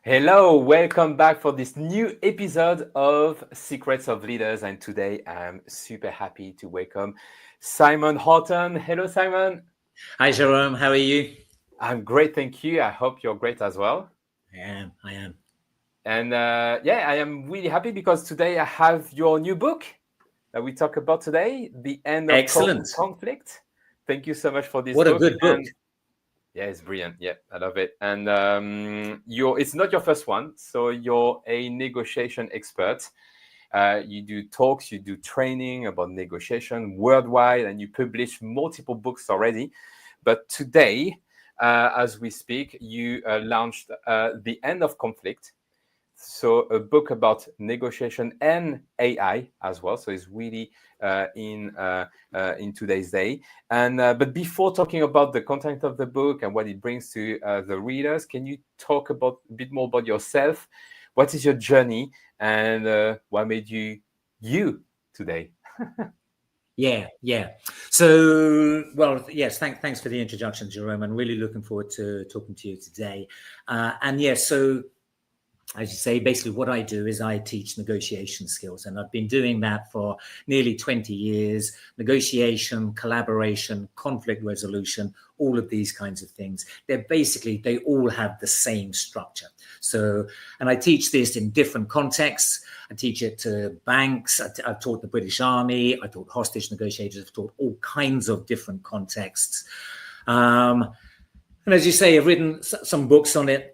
Hello, welcome back for this new episode of Secrets of Leaders. And today I'm super happy to welcome Simon Horton. Hello, Simon. Hi, Jerome. How are you? I'm great, thank you. I hope you're great as well. I am. And I am really happy because today I have your new book that we talk about today, The End of Excellent. Conflict. Thank you so much for this What a book. good book. And yeah, it's brilliant. Yeah, I love it. And it's not your first one. So you're a negotiation expert. You do talks, you do training about negotiation worldwide, and you publish multiple books already. But today, as we speak, you launched The End of Conflict. So a book about negotiation and AI as well. So it's really in today's day. And but before talking about the content of the book and what it brings to the readers, can you talk a bit more about yourself? What is your journey, and what made you today? Yeah. So, well, yes, thanks for the introduction, Jerome. I'm really looking forward to talking to you today. So as you say, basically what I do is I teach negotiation skills, and I've been doing that for nearly 20 years. Negotiation, collaboration, conflict resolution, all of these kinds of things. They all have the same structure. So, and I teach this in different contexts. I teach it to banks. I've taught the British Army. I taught hostage negotiators. I've taught all kinds of different contexts. And as you say, I've written some books on it.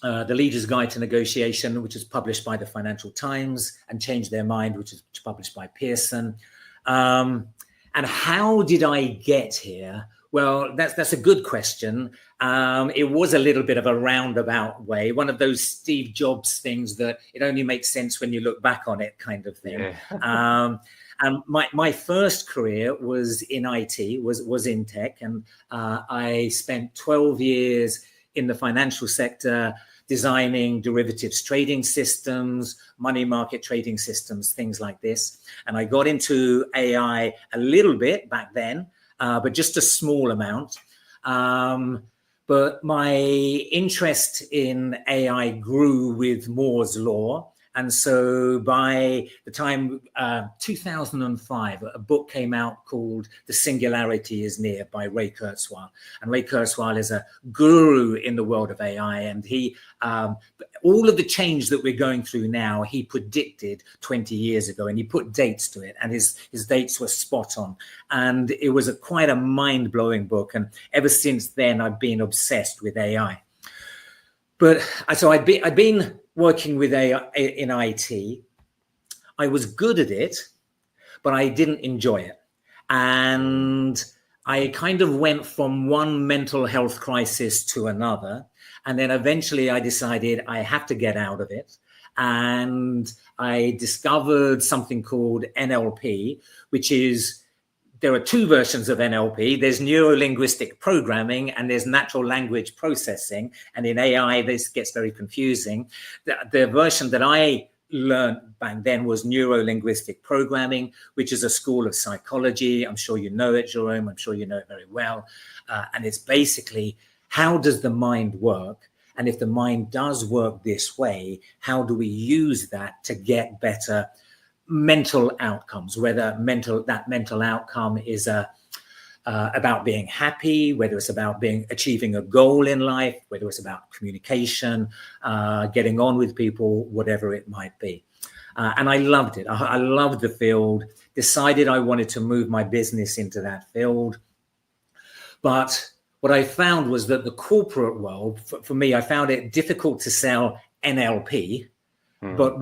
The Leader's Guide to Negotiation, which is published by the Financial Times, and Change Their Mind, which is published by Pearson. And how did I get here? Well, that's a good question. It was a little bit of a roundabout way, one of those Steve Jobs things that it only makes sense when you look back on it kind of thing. Yeah. And my first career was in IT, was in tech, and I spent 12 years in the financial sector, designing derivatives trading systems, money market trading systems, things like this. And I got into AI a little bit back then, but just a small amount. But my interest in AI grew with Moore's Law. And so by the time 2005, a book came out called The Singularity is Near by Ray Kurzweil. And Ray Kurzweil is a guru in the world of AI. And he, all of the change that we're going through now, he predicted 20 years ago, and he put dates to it. And his dates were spot on. And it was quite a mind-blowing book. And ever since then, I've been obsessed with AI. But so I'd been working with AI in IT. I was good at it, but I didn't enjoy it. And I kind of went from one mental health crisis to another. And then eventually I decided I have to get out of it. And I discovered something called NLP, which is, there are two versions of NLP. There's neuro-linguistic programming and there's natural language processing. And in AI, this gets very confusing. The version that I learned back then was neuro-linguistic programming, which is a school of psychology. I'm sure you know it, Jerome. I'm sure you know it very well. And it's basically, how does the mind work? And if the mind does work this way, how do we use that to get better mental outcomes, whether that mental outcome is about being happy, whether it's about achieving a goal in life, whether it's about communication, getting on with people, whatever it might be. And I loved it. I loved the field, decided I wanted to move my business into that field. But what I found was that the corporate world, for me, I found it difficult to sell NLP, but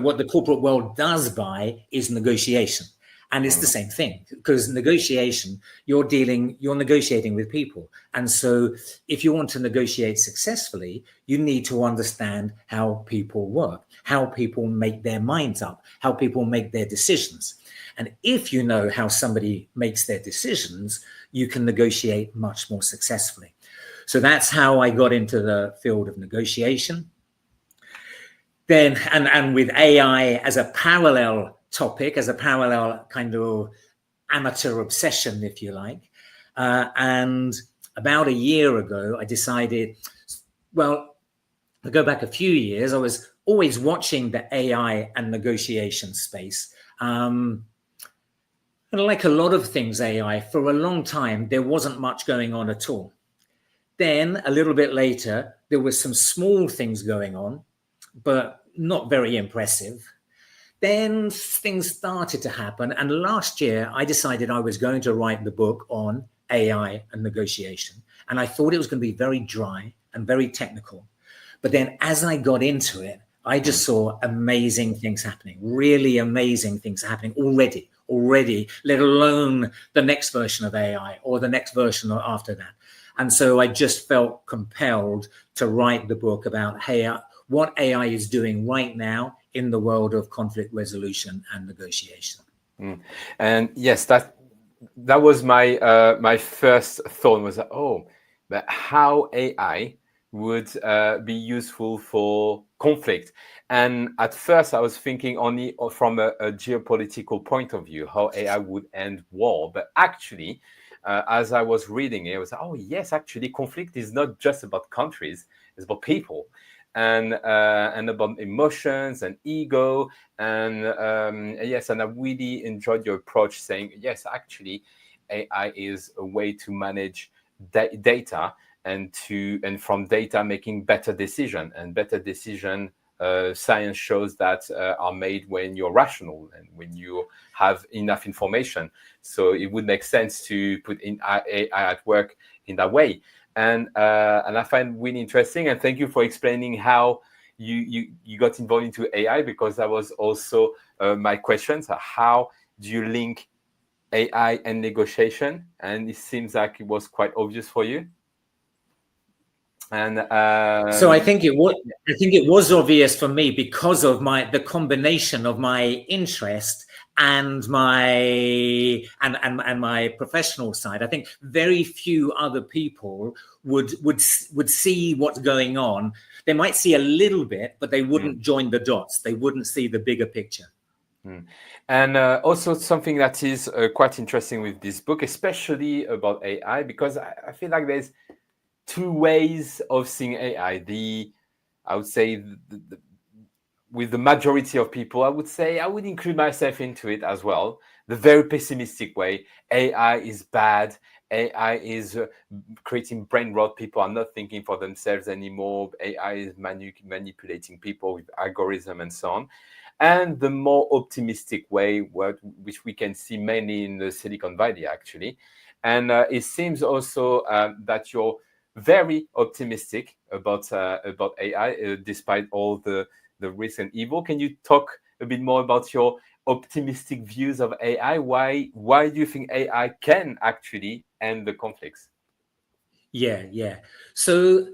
what the corporate world does buy is negotiation. And it's the same thing, because negotiation, you're negotiating with people. And so if you want to negotiate successfully, you need to understand how people work, how people make their minds up, how people make their decisions. And if you know how somebody makes their decisions, you can negotiate much more successfully. So that's how I got into the field of negotiation. Then, and with AI as a parallel topic, as a parallel kind of amateur obsession, if you like. And about a year ago, I decided, well, I go back a few years, I was always watching the AI and negotiation space. And like a lot of things AI, for a long time, there wasn't much going on at all. Then a little bit later, there was some small things going on, but not very impressive. Then things started to happen. And last year, I decided I was going to write the book on AI and negotiation. And I thought it was going to be very dry and very technical. But then as I got into it, I just saw amazing things happening, really amazing things happening already, let alone the next version of AI or the next version after that. And so I just felt compelled to write the book about what AI is doing right now in the world of conflict resolution and negotiation. And yes, that was my my first thought was, but how AI would be useful for conflict. And at first I was thinking only from a geopolitical point of view, how AI would end war. But actually, as I was reading it, I was, yes, actually conflict is not just about countries, it's about people. And about emotions and ego. And yes, and I really enjoyed your approach saying, yes, actually, AI is a way to manage data and from data making better decision. And better decision, science shows that are made when you're rational and when you have enough information. So it would make sense to put in AI at work in that way. And I find really interesting. And thank you for explaining how you got involved into AI, because that was also my question. So how do you link AI and negotiation? And it seems like it was quite obvious for you. And so I think it was obvious for me because of the combination of my interest and my professional side. I think very few other people would see what's going on. They might see a little bit, but they wouldn't join the dots. They wouldn't see the bigger picture. And also something that is quite interesting with this book, especially about AI, because I feel like there's two ways of seeing AI. I would say with the majority of people, I would say I would include myself into it as well. The very pessimistic way: AI is bad. AI is creating brain rot. People are not thinking for themselves anymore. AI is manipulating people with algorithm and so on. And the more optimistic way, which we can see mainly in the Silicon Valley, actually. And it seems also that you're very optimistic about AI, despite all the risk and evil. Can you talk a bit more about your optimistic views of AI? Why do you think AI can actually end the conflicts? Yeah. So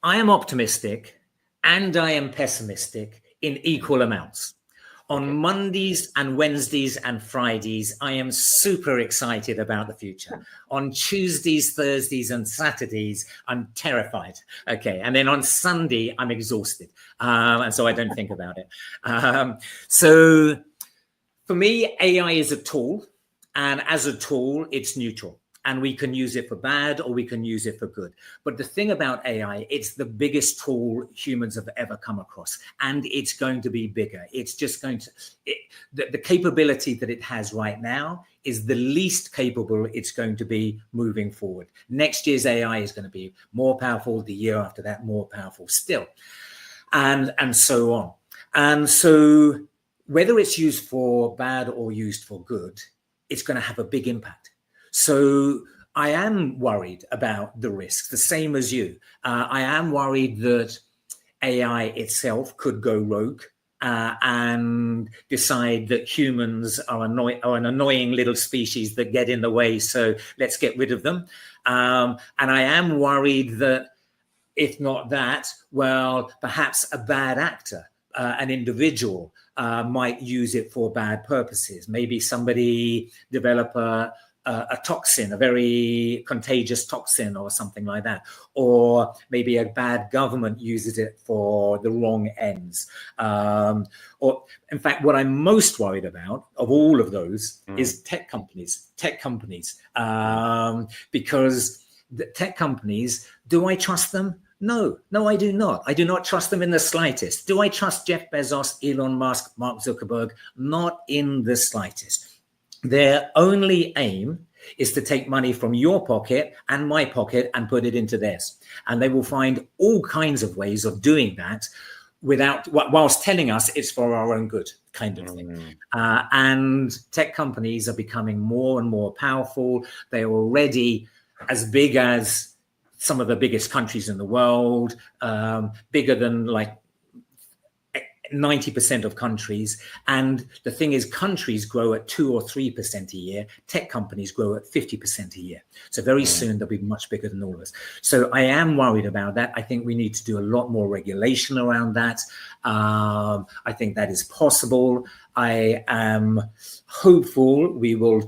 I am optimistic and I am pessimistic in equal amounts. On Mondays and Wednesdays and Fridays, I am super excited about the future. On Tuesdays, Thursdays, and Saturdays, I'm terrified. And then on Sunday, I'm exhausted. And so I don't think about it. So for me, AI is a tool. And as a tool, it's neutral. And we can use it for bad or we can use it for good. But the thing about AI, it's the biggest tool humans have ever come across. And it's going to be bigger. It's just going to, the capability that it has right now is the least capable it's going to be moving forward. Next year's AI is going to be more powerful. The year after that, more powerful still. And so on. And so whether it's used for bad or used for good, it's going to have a big impact. So I am worried about the risks, the same as you. I am worried that AI itself could go rogue and decide that humans are an annoying little species that get in the way, so let's get rid of them. And I am worried that, if not that, well, perhaps a bad actor, an individual, might use it for bad purposes. Maybe somebody develop a toxin, a very contagious toxin or something like that. Or maybe a bad government uses it for the wrong ends. Or in fact, what I'm most worried about of all of those is tech companies, because the tech companies, do I trust them? No, I do not. I do not trust them in the slightest. Do I trust Jeff Bezos, Elon Musk, Mark Zuckerberg? Not in the slightest. Their only aim is to take money from your pocket and my pocket and put it into theirs. And they will find all kinds of ways of doing that whilst telling us it's for our own good, kind of thing. And tech companies are becoming more and more powerful. They are already as big as some of the biggest countries in the world, bigger than like 90% of countries. And the thing is, countries grow at 2 or 3% a year. Tech companies grow at 50% a year. So very soon they'll be much bigger than all of us. So I am worried about that. I think we need to do a lot more regulation around that. I think that is possible. I am hopeful we will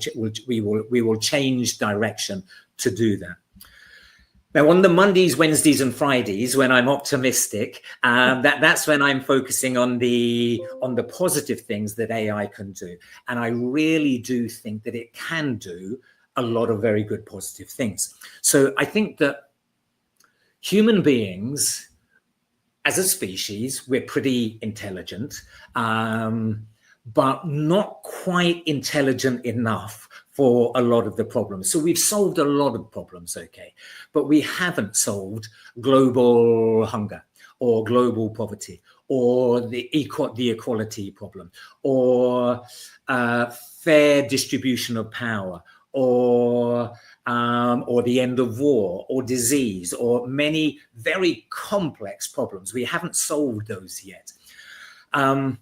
change direction to do that. Now, on the Mondays, Wednesdays, and Fridays, when I'm optimistic, that's when I'm focusing on the positive things that AI can do. And I really do think that it can do a lot of very good positive things. So I think that human beings, as a species, we're pretty intelligent, but not quite intelligent enough for a lot of the problems. So we've solved a lot of problems, okay, but we haven't solved global hunger or global poverty or the equality problem or fair distribution of power or the end of war or disease or many very complex problems. We haven't solved those yet. And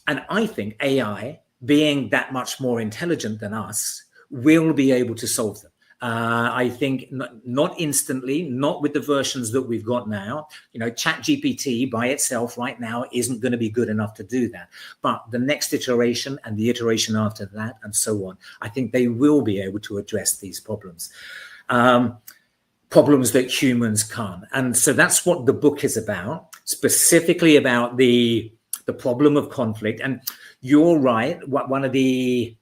I think AI, being that much more intelligent than us, will be able to solve them. I think not instantly, not with the versions that we've got now. You know, ChatGPT by itself right now isn't going to be good enough to do that. But the next iteration and the iteration after that and so on, I think they will be able to address these problems. Problems that humans can't. And so that's what the book is about, specifically about the problem of conflict. And you're right, one of the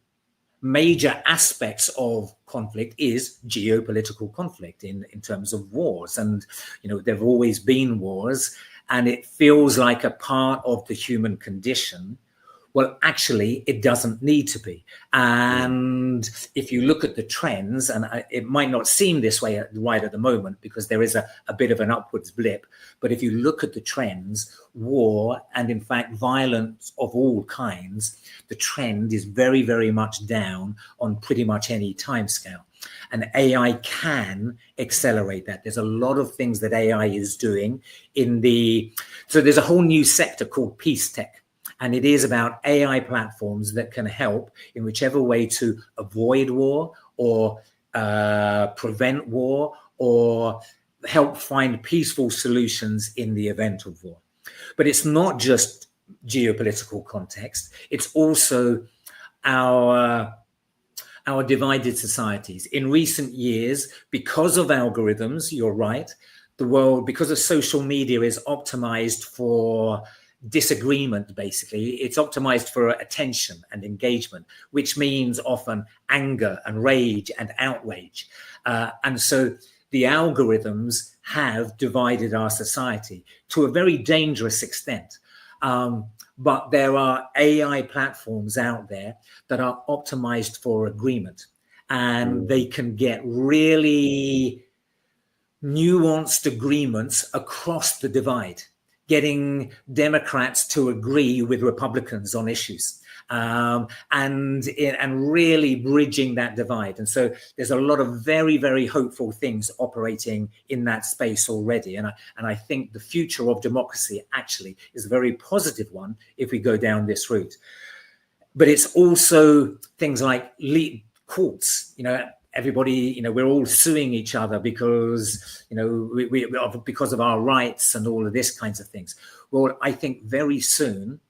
major aspects of conflict is geopolitical conflict in terms of wars. And, you know, there have always been wars, and it feels like a part of the human condition. Well, actually, it doesn't need to be. And if you look at the trends, and it might not seem this way right at the moment because there is a bit of an upwards blip, but if you look at the trends, war and in fact violence of all kinds, the trend is very, very much down on pretty much any timescale. And AI can accelerate that. There's a lot of things that AI is doing so there's a whole new sector called peace tech. And it is about AI platforms that can help in whichever way to avoid war or prevent war or help find peaceful solutions in the event of war. But it's not just geopolitical context. It's also our divided societies. In recent years, because of algorithms, you're right, the world, because of social media, is optimized for disagreement. Basically, it's optimized for attention and engagement, which means often anger and rage and outrage. And so the algorithms have divided our society to a very dangerous extent. But there are AI platforms out there that are optimized for agreement, and they can get really nuanced agreements across the divide, getting Democrats to agree with Republicans on issues, and really bridging that divide. And so there's a lot of very, very hopeful things operating in that space already. And I think the future of democracy actually is a very positive one if we go down this route. But it's also things like courts, you know, everybody, you know, we're all suing each other because, you know, because of our rights and all of this kinds of things. Well, I think very soon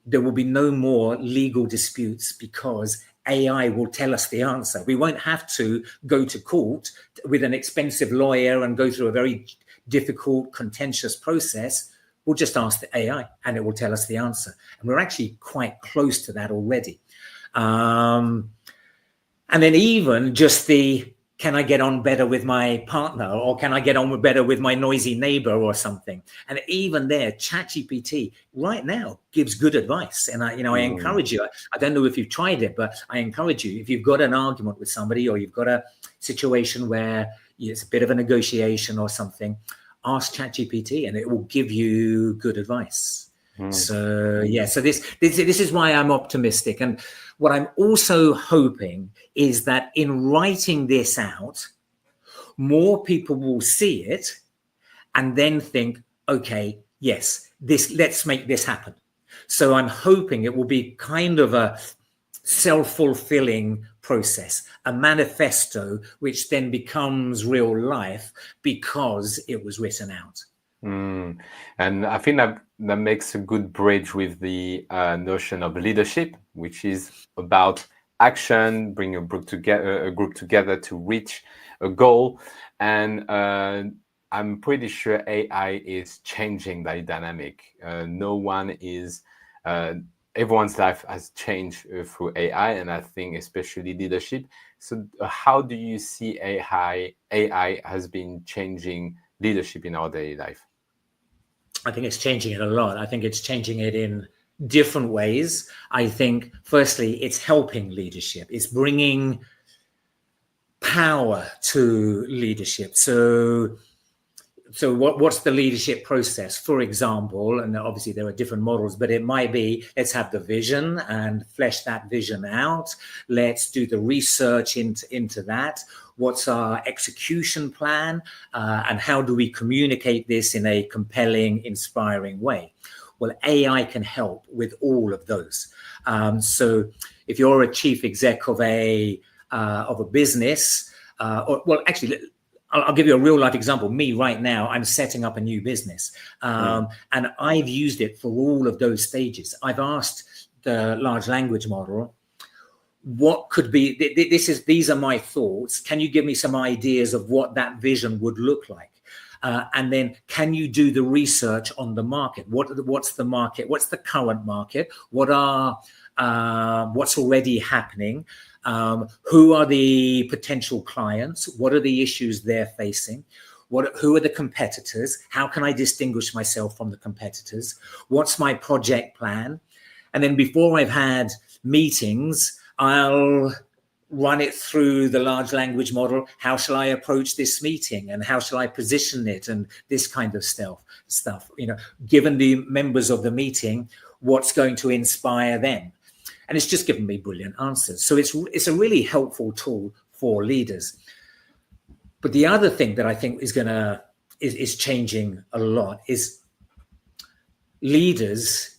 there will be no more legal disputes because AI will tell us the answer. We won't have to go to court with an expensive lawyer and go through a very difficult, contentious process. We'll just ask the AI and it will tell us the answer. And we're actually quite close to that already. And then even just the can I get on better with my partner, or can I get on better with my noisy neighbor or something? And even there, ChatGPT right now gives good advice. And I encourage you, I don't know if you've tried it, but I encourage you, if you've got an argument with somebody, or you've got a situation where it's a bit of a negotiation or something, ask ChatGPT and it will give you good advice. So this is why I'm optimistic. And what I'm also hoping is that in writing this out, more people will see it and then think, okay, yes, let's make this happen. So I'm hoping it will be kind of a self-fulfilling process, a manifesto, which then becomes real life because it was written out. And I think that makes a good bridge with the notion of leadership, which is about action, bring a group together to reach a goal. And I'm pretty sure AI is changing that dynamic. Everyone's life has changed through AI, and I think especially leadership. So how do you see AI has been changing leadership in our daily life? I think it's changing it a lot. I think it's changing it in different ways. I think, firstly, it's helping leadership. It's bringing power to leadership. So what's the leadership process? For example, and obviously there are different models, but it might be, let's have the vision and flesh that vision out. Let's do the research into that. What's our execution plan? And how do we communicate this in a compelling, inspiring way? Well, AI can help with all of those. So if you're a chief exec of a business, I'll give you a real life example. Me right now, I'm setting up a new business, and I've used it for all of those stages. I've asked the large language model, what could be, these are my thoughts. Can you give me some ideas of what that vision would look like? And then can you do the research on the market? What's the market? What's the current market? What's already happening? Who are the potential clients? What are the issues they're facing? Who are the competitors? How can I distinguish myself from the competitors? What's my project plan? And then before I've had meetings, I'll run it through the large language model. How shall I approach this meeting, and how shall I position it, and this kind of stuff, given the members of the meeting, what's going to inspire them? And it's just given me brilliant answers. So it's a really helpful tool for leaders. But the other thing that I think is changing a lot is leaders.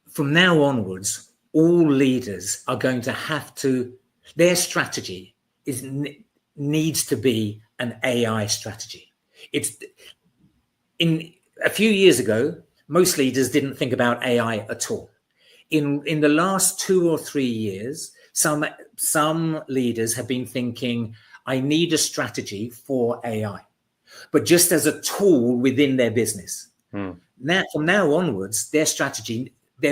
From now onwards, all leaders are going to have to, their strategy needs to be an AI strategy. In a few years ago, most leaders didn't think about AI at all. In the last 2 or 3 years, some leaders have been thinking, I need a strategy for AI, but just as a tool within their business. Now, from now onwards, their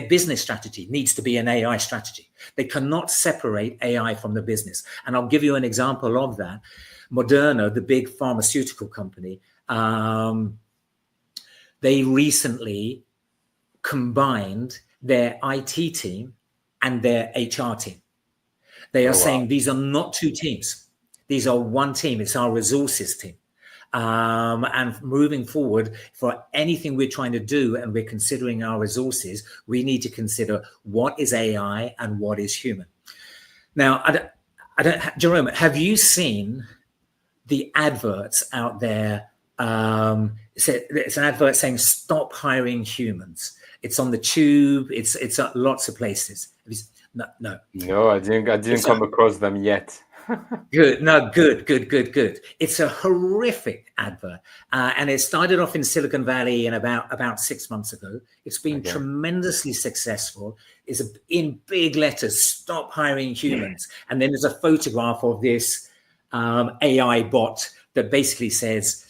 business strategy needs to be an AI strategy. They cannot separate AI from the business. And I'll give you an example of that. Moderna, the big pharmaceutical company, they recently combined their IT team and their HR team. They are saying these are not two teams. These are one team. It's our resources team. And moving forward, for anything we're trying to do and we're considering our resources, we need to consider what is AI and what is human. Now, Jerome, have you seen the adverts out there? It's an advert saying stop hiring humans. It's on the tube. It's at lots of places. No, I didn't come across them yet. Good. It's a horrific advert, and it started off in Silicon Valley about 6 months ago. It's been tremendously successful. It's in big letters, stop hiring humans. And then there's a photograph of this AI bot that basically says,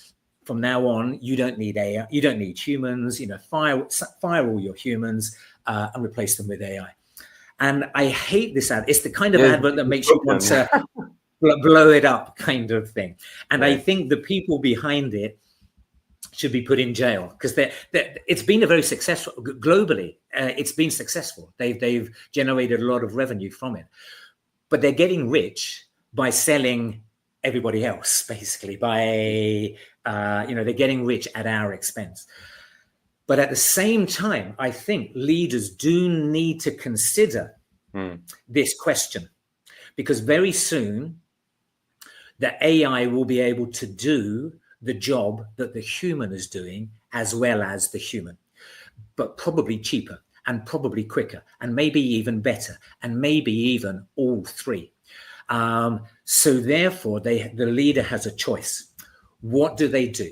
from now on, you don't need AI, you don't need humans, fire all your humans and replace them with AI. And I hate this ad. It's the kind of advert that makes you want to blow it up kind of thing. And Yeah. I think the people behind it should be put in jail, because it's been a very successful globally. It's been successful. They've generated a lot of revenue from it, but they're getting rich by selling everybody else, basically. By they're getting rich at our expense. But at the same time, I think leaders do need to consider this question, because very soon the AI will be able to do the job that the human is doing as well as the human, but probably cheaper and probably quicker and maybe even better and maybe even all three. So therefore, the leader has a choice. What do they do?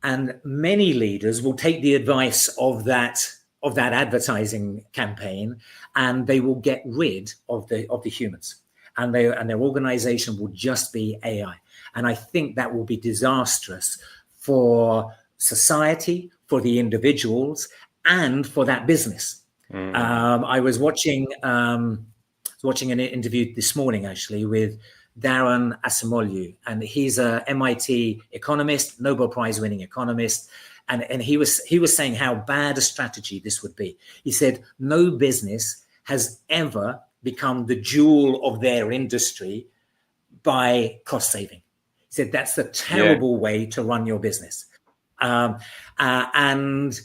And many leaders will take the advice of that advertising campaign, and they will get rid of the humans, and their organization will just be AI. And I think that will be disastrous for society, for the individuals, and for that business. I was watching an interview this morning, actually, with Darren Acemoglu, and he's a MIT economist, Nobel Prize winning economist. And he was saying how bad a strategy this would be. He said, no business has ever become the jewel of their industry by cost saving. He said, that's a terrible way to run your business. And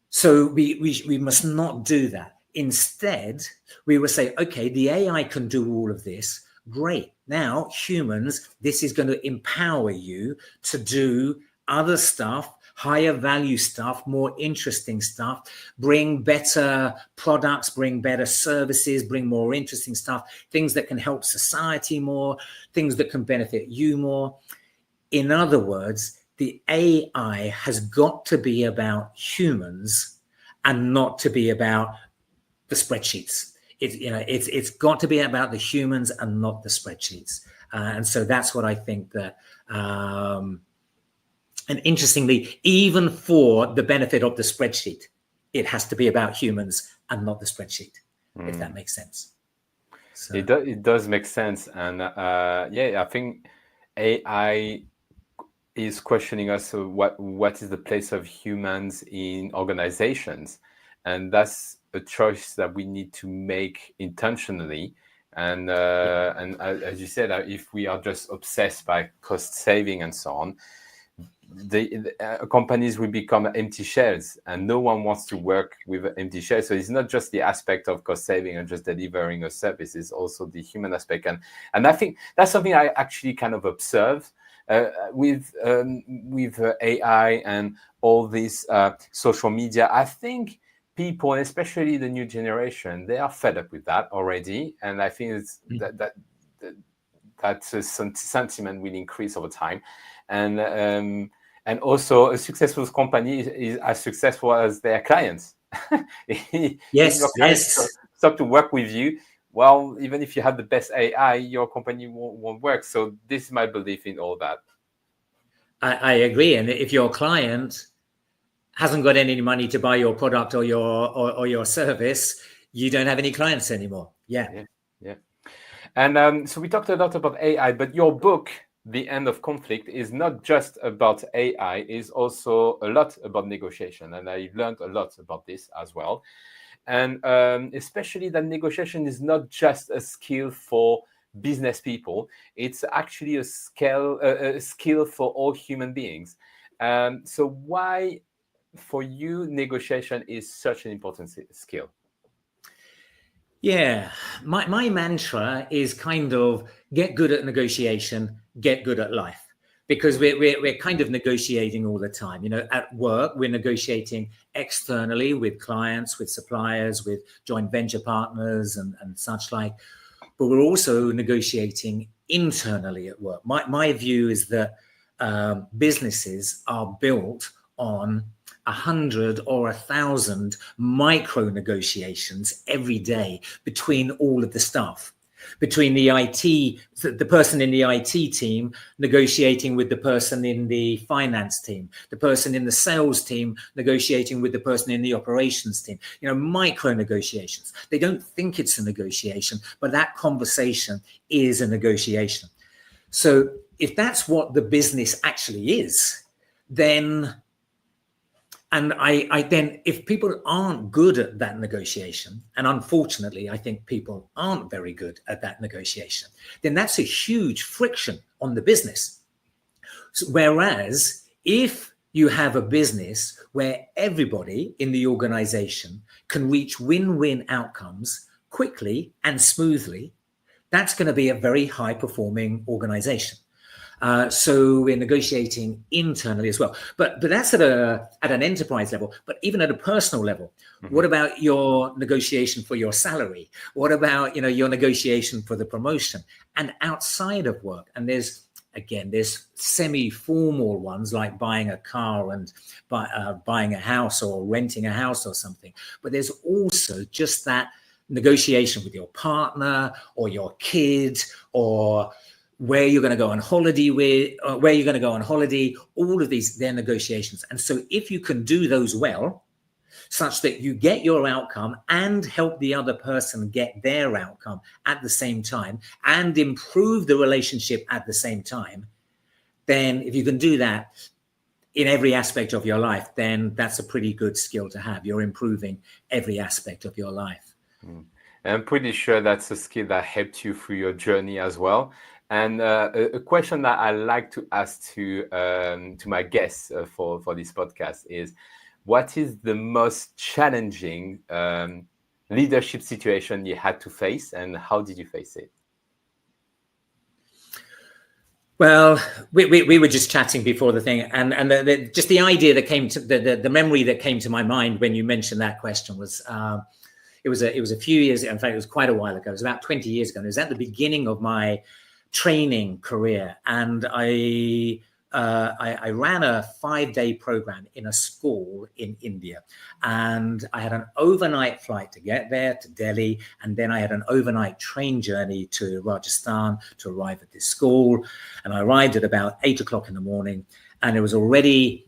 so we must not do that. Instead, we will say, okay, the AI can do all of this. Great. Now, humans, this is going to empower you to do other stuff, higher value stuff, more interesting stuff, bring better products, bring better services, bring more interesting stuff, things that can help society more, things that can benefit you more. In other words, the AI has got to be about humans and not to be about the spreadsheets. It's got to be about the humans and not the spreadsheets. And so that's what I think that, and interestingly, even for the benefit of the spreadsheet, it has to be about humans and not the spreadsheet, if that makes sense. So. It does make sense. And I think AI is questioning us what is the place of humans in organizations. And that's a choice that we need to make intentionally. And as you said, if we are just obsessed by cost saving and so on, the companies will become empty shells, and no one wants to work with empty shells. So it's not just the aspect of cost saving and just delivering a service, it's also the human aspect. And I think that's something I actually kind of observe with AI and all this social media. I think people, and especially the new generation, they are fed up with that already. And I think it's that sentiment will increase over time. And also, a successful company is as successful as their clients. Yes, your clients stop to work with you, well, even if you have the best AI, your company won't work. So this is my belief in all that. I agree. And if your client hasn't got any money to buy your product or your service, you don't have any clients anymore. Yeah. And so we talked a lot about AI, but your book, The End of Conflict, is not just about AI, it's also a lot about negotiation. And I learned a lot about this as well. And especially that negotiation is not just a skill for business people, it's actually a skill for all human beings. So why, for you, negotiation is such an important skill? Yeah, my mantra is kind of get good at negotiation, get good at life, because we're kind of negotiating all the time. At work, we're negotiating externally with clients, with suppliers, with joint venture partners and such like, but we're also negotiating internally at work. My view is that businesses are built on 100 or 1,000 micro negotiations every day between all of the staff, between the person in the IT team negotiating with the person in the finance team, the person in the sales team negotiating with the person in the operations team. Micro negotiations. They don't think it's a negotiation, but that conversation is a negotiation. So if that's what the business actually is, then, and I then, if people aren't good at that negotiation, and unfortunately, I think people aren't very good at that negotiation, then that's a huge friction on the business. So, whereas if you have a business where everybody in the organization can reach win-win outcomes quickly and smoothly, that's going to be a very high-performing organization. So we're negotiating internally as well, but that's at an enterprise level. But even at a personal level, what about your negotiation for your salary? What about your negotiation for the promotion? And outside of work, and there's semi-formal ones like buying a car and buying a house or renting a house or something. But there's also just that negotiation with your partner or your kid, or where you're going to go on holiday all of these, they're negotiations. And so if you can do those well, such that you get your outcome and help the other person get their outcome at the same time and improve the relationship at the same time, then if you can do that in every aspect of your life, then that's a pretty good skill to have. You're improving every aspect of your life. I'm pretty sure that's a skill that helped you through your journey as well. And a question that I like to ask to my guests for this podcast is, what is the most challenging leadership situation you had to face, and how did you face it? Well, we were just chatting before the thing, and just the idea that came to the memory that came to my mind when you mentioned that question was, it was a few years. In fact, it was quite a while ago. It was about 20 years ago. And it was at the beginning of my training career, and I ran a 5-day program in a school in India, and I had an overnight flight to get there to Delhi, and then I had an overnight train journey to Rajasthan to arrive at this school. And I arrived at about 8 o'clock in the morning, and it was already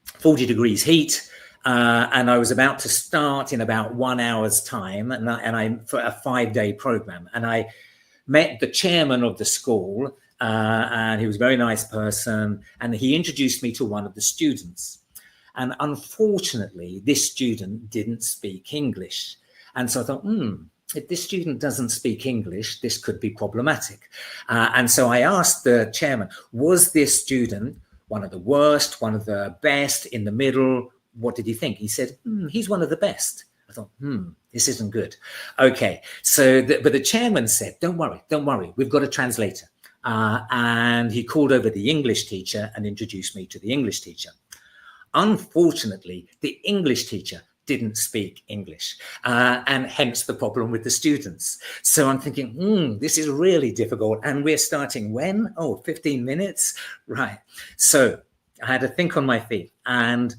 40 degrees heat. And I was about to start in about 1 hour's time, and I for a 5-day program. And I met the chairman of the school, and he was a very nice person, and he introduced me to one of the students. And unfortunately, this student didn't speak English. And so I thought, if this student doesn't speak English, this could be problematic. And so I asked the chairman, was this student one of the worst, one of the best, in the middle? What did he think? He said, he's one of the best. I thought, this isn't good. Okay, so but the chairman said, don't worry, we've got a translator. And he called over the English teacher and introduced me to the English teacher. Unfortunately, the English teacher didn't speak English, and hence the problem with the students. So I'm thinking, this is really difficult. And we're starting when? 15 minutes? Right. So I had to think on my feet, and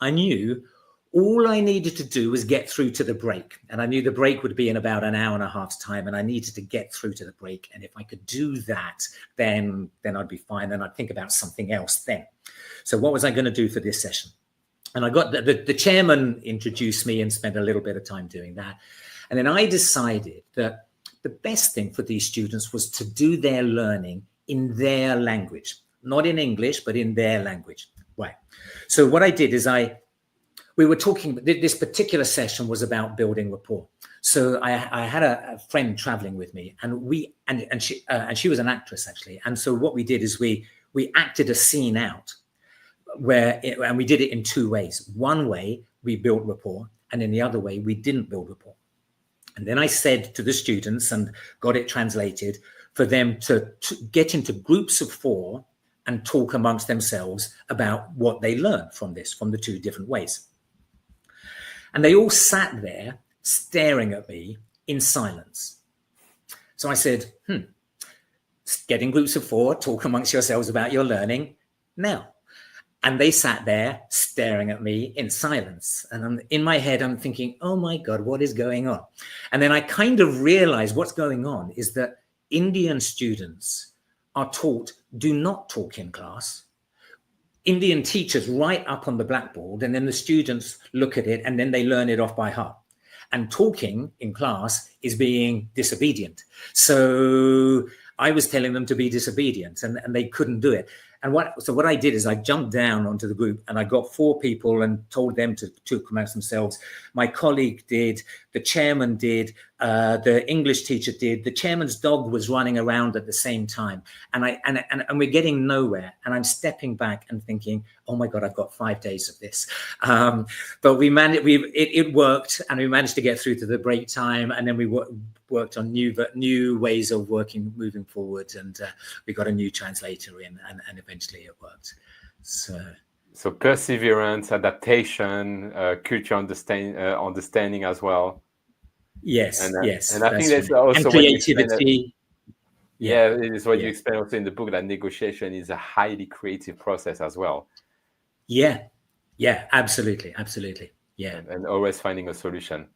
I knew all I needed to do was get through to the break. And I knew the break would be in about an hour and a half's time, and I needed to get through to the break. And if I could do that, then I'd be fine. And I'd think about something else then. So what was I going to do for this session? And I got the chairman introduced me and spent a little bit of time doing that. And then I decided that the best thing for these students was to do their learning in their language, not in English, but in their language. Right. So what I did is we were talking, this particular session was about building rapport. So I had a friend traveling with me, and she was an actress actually. And so what we did is we acted a scene out and we did it in 2 ways. One way we built rapport, and in the other way we didn't build rapport. And then I said to the students, and got it translated, for them to get into groups of 4 and talk amongst themselves about what they learned from the 2 different ways. And they all sat there staring at me in silence. So I said, get in groups of 4, talk amongst yourselves about your learning now. And they sat there staring at me in silence. And in my head, I'm thinking, oh my God, what is going on? And then I kind of realized what's going on is that Indian students are taught, do not talk in class. Indian teachers write up on the blackboard, and then the students look at it, and then they learn it off by heart. And talking in class is being disobedient. So I was telling them to be disobedient, and they couldn't do it. And what I did is I jumped down onto the group and I got 4 people and told them to talk amongst themselves. My colleague did, the chairman did, the English teacher did, the chairman's dog was running around at the same time. And we're getting nowhere. And I'm stepping back and thinking, oh my God, I've got 5 days of this. But we managed, it worked, and we managed to get through to the break time. And then we worked on new ways of working, moving forward. And we got a new translator in, and eventually it worked. So perseverance, adaptation, culture understanding as well. Yes, yes. And I think that's also and creativity. It is what you explain also in the book, that negotiation is a highly creative process as well. Yeah, absolutely. Yeah. And always finding a solution.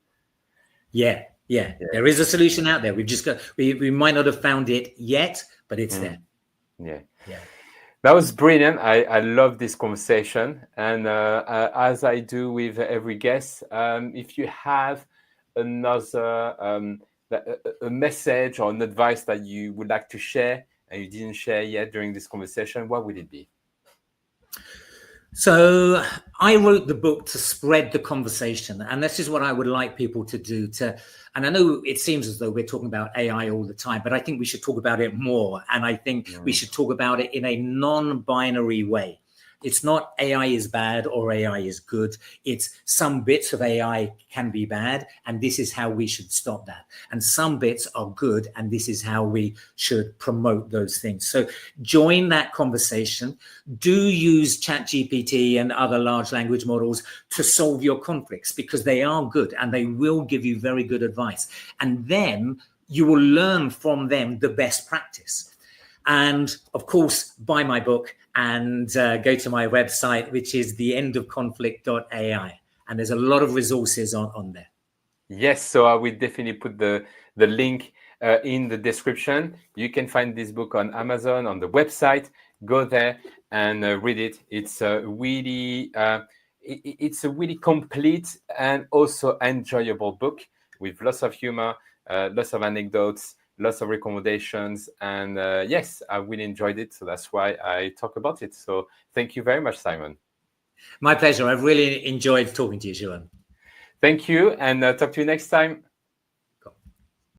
Yeah. There is a solution out there. We've just got, we might not have found it yet, but it's there. Yeah. That was brilliant. I love this conversation. And as I do with every guest, if you have another a message or an advice that you would like to share and you didn't share yet during this conversation, what would it be? So I wrote the book to spread the conversation, and this is what I would like people to do. And I know it seems as though we're talking about AI all the time, but I think we should talk about it more. And I think we should talk about it in a non-binary way. It's not AI is bad or AI is good. It's some bits of AI can be bad, and this is how we should stop that. And some bits are good, and this is how we should promote those things. So join that conversation. Do use ChatGPT and other large language models to solve your conflicts, because they are good and they will give you very good advice. And then you will learn from them the best practice. And of course, buy my book and go to my website, which is theendofconflict.ai. And there's a lot of resources on there. Yes, so I will definitely put the link in the description. You can find this book on Amazon, on the website. Go there and read it. It's a really complete and also enjoyable book with lots of humor, lots of anecdotes, lots of recommendations, and yes, I really enjoyed it. So that's why I talk about it. So thank you very much, Simon. My pleasure. I've really enjoyed talking to you, Joan. Thank you, and talk to you next time.